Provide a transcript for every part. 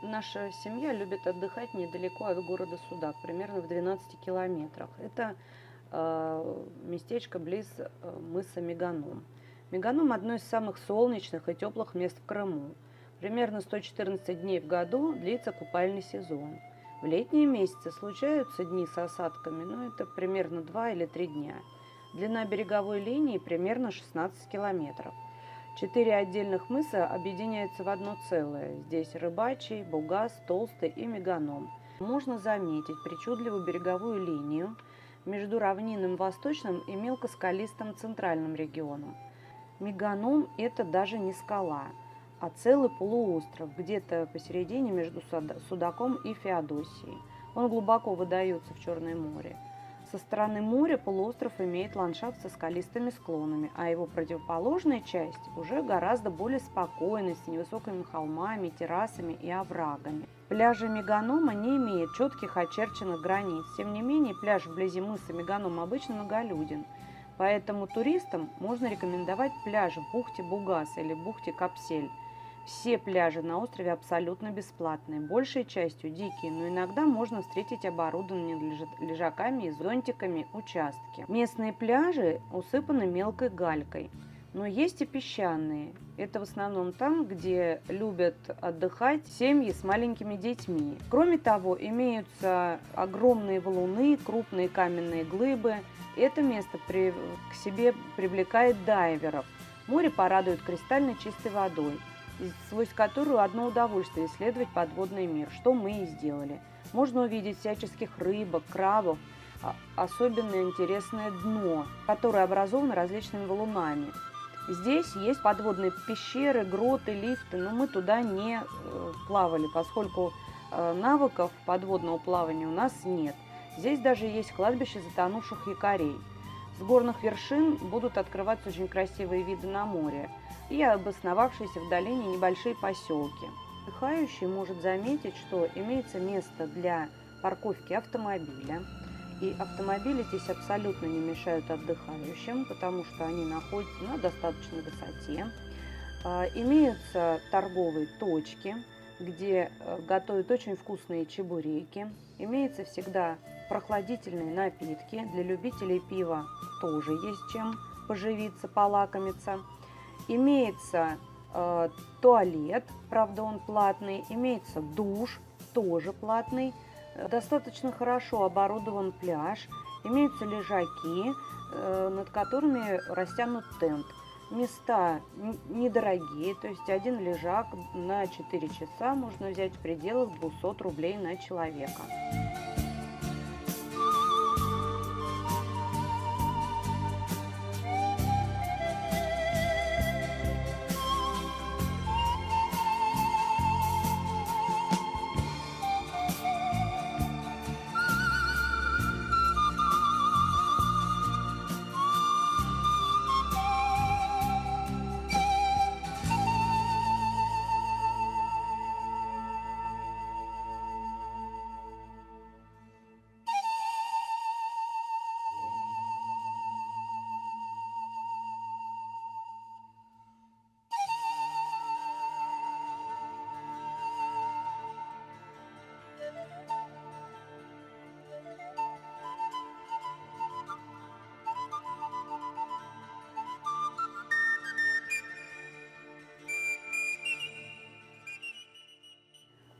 Наша семья любит отдыхать недалеко от города Судак, примерно в 12 километрах. Это местечко близ мыса Меганом. Меганом – одно из самых солнечных и теплых мест в Крыму. Примерно 114 дней в году длится купальный сезон. В летние месяцы случаются дни с осадками, но это примерно 2 или 3 дня. Длина береговой линии примерно 16 километров. 4 отдельных мыса объединяются в одно целое. Здесь Рыбачий, Бугас, Толстый и Меганом. Можно заметить причудливую береговую линию между равнинным восточным и мелкоскалистым центральным регионом. Меганом – это даже не скала, а целый полуостров, где-то посередине между Судаком и Феодосией. Он глубоко выдается в Черное море. Со стороны моря полуостров имеет ландшафт со скалистыми склонами, а его противоположная часть уже гораздо более спокойная, с невысокими холмами, террасами и оврагами. Пляжи Меганома не имеют четких очерченных границ. Тем не менее, пляж вблизи мыса Меганом обычно многолюден. Поэтому туристам можно рекомендовать пляжи в бухте Бугас или бухте Капсель. Все пляжи на острове абсолютно бесплатные, большей частью дикие, но иногда можно встретить оборудованные лежаками и зонтиками участки. Местные пляжи усыпаны мелкой галькой, но есть и песчаные. Это в основном там, где любят отдыхать семьи с маленькими детьми. Кроме того, имеются огромные валуны, крупные каменные глыбы. Это место к себе привлекает дайверов. Море порадует кристально чистой водой, сквозь которую одно удовольствие исследовать подводный мир, что мы и сделали. Можно увидеть всяческих рыбок, крабов, особенно интересное дно, которое образовано различными валунами. Здесь есть подводные пещеры, гроты, лифты, но мы туда не плавали, поскольку навыков подводного плавания у нас нет. Здесь даже есть кладбище затонувших якорей. С горных вершин будут открываться очень красивые виды на море и обосновавшиеся в долине небольшие поселки. Отдыхающий может заметить, что имеется место для парковки автомобиля. И автомобили здесь абсолютно не мешают отдыхающим, потому что они находятся на достаточной высоте. Имеются торговые точки, где готовят очень вкусные чебуреки. Имеются всегда прохладительные напитки. Для любителей пива тоже есть чем поживиться, полакомиться. Имеется туалет, правда он платный. Имеется душ, тоже платный. Достаточно хорошо оборудован пляж. Имеются лежаки, над которыми растянут тент. Места недорогие, то есть один лежак на 4 часа можно взять в пределах 200 рублей на человека.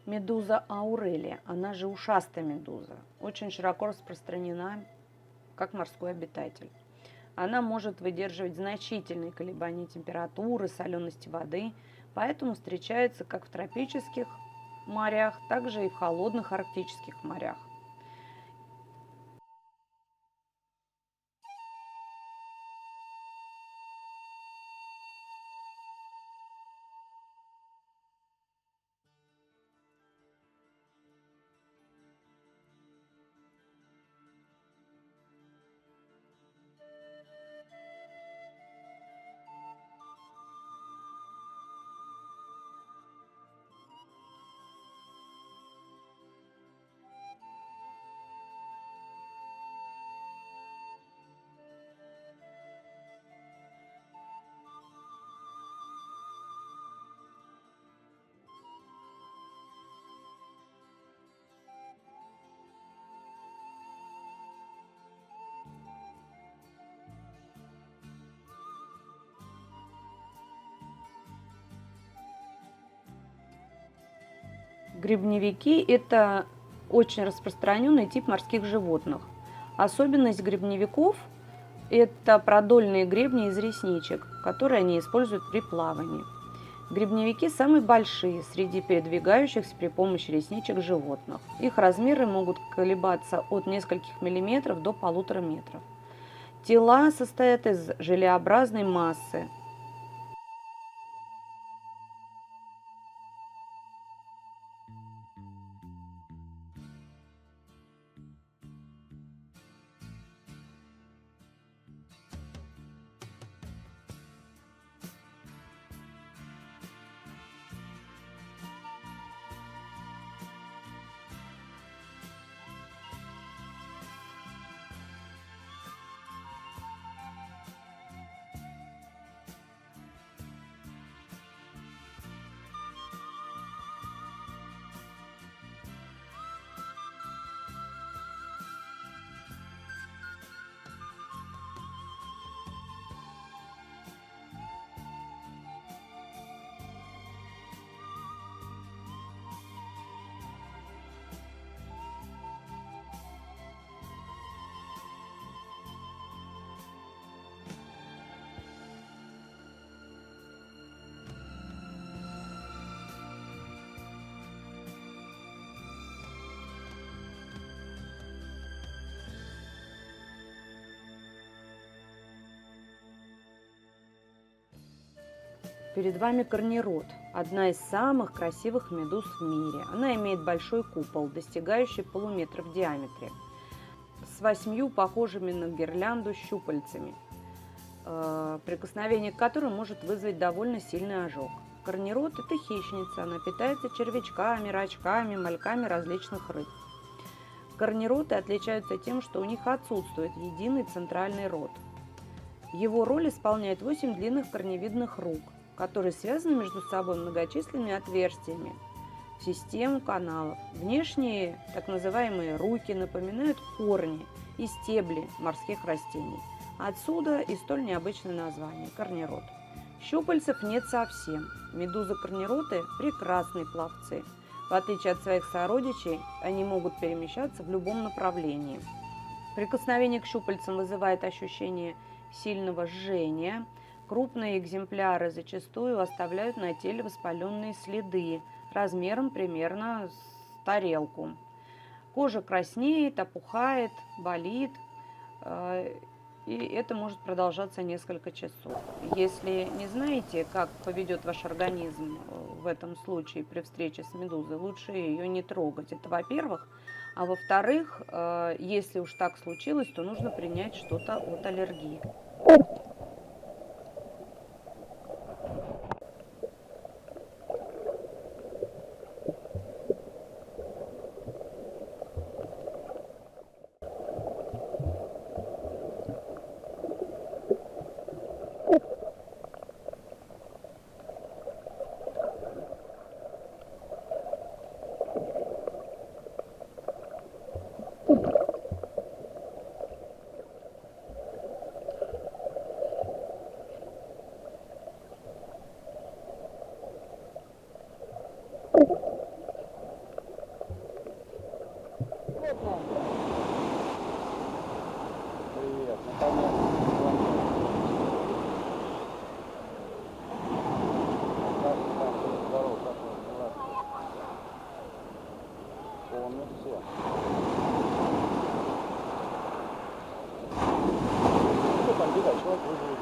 Медуза аурелия, она же ушастая медуза, очень широко распространена как морской обитатель. Она может выдерживать значительные колебания температуры, солености воды, поэтому встречается как в тропических морях, так же и в холодных арктических морях. Грибневики – это очень распространенный тип морских животных. Особенность грибневиков – это продольные гребни из ресничек, которые они используют при плавании. Грибневики самые большие среди передвигающихся при помощи ресничек животных. Их размеры могут колебаться от нескольких миллиметров до 1,5 метров. Тела состоят из желеобразной массы. Перед вами корнирод, одна из самых красивых медуз в мире. Она имеет большой купол, достигающий полуметра в диаметре, с 8 похожими на гирлянду щупальцами, прикосновение к которым может вызвать довольно сильный ожог. Корнирод – это хищница, она питается червячками, рачками, мальками различных рыб. Корнироды отличаются тем, что у них отсутствует единый центральный рот. Его роль исполняет 8 длинных корневидных рук, которые связаны между собой многочисленными отверстиями в систему каналов. Внешние, так называемые руки, напоминают корни и стебли морских растений. Отсюда и столь необычное название – корнирод. Щупальцев нет совсем. Медузы-корнироды – прекрасные пловцы. В отличие от своих сородичей, они могут перемещаться в любом направлении. Прикосновение к щупальцам вызывает ощущение сильного жжения. Крупные экземпляры зачастую оставляют на теле воспаленные следы размером примерно с тарелку. Кожа краснеет, опухает, болит, и это может продолжаться несколько часов. Если не знаете, как поведет ваш организм в этом случае при встрече с медузой, лучше ее не трогать. Это во-первых. А во-вторых, если уж так случилось, то нужно принять что-то от аллергии. Привет, наконец-то позвонил. Как ты там, будь здоров, как у вас дела? Помню все. Что там беда, человек выжил.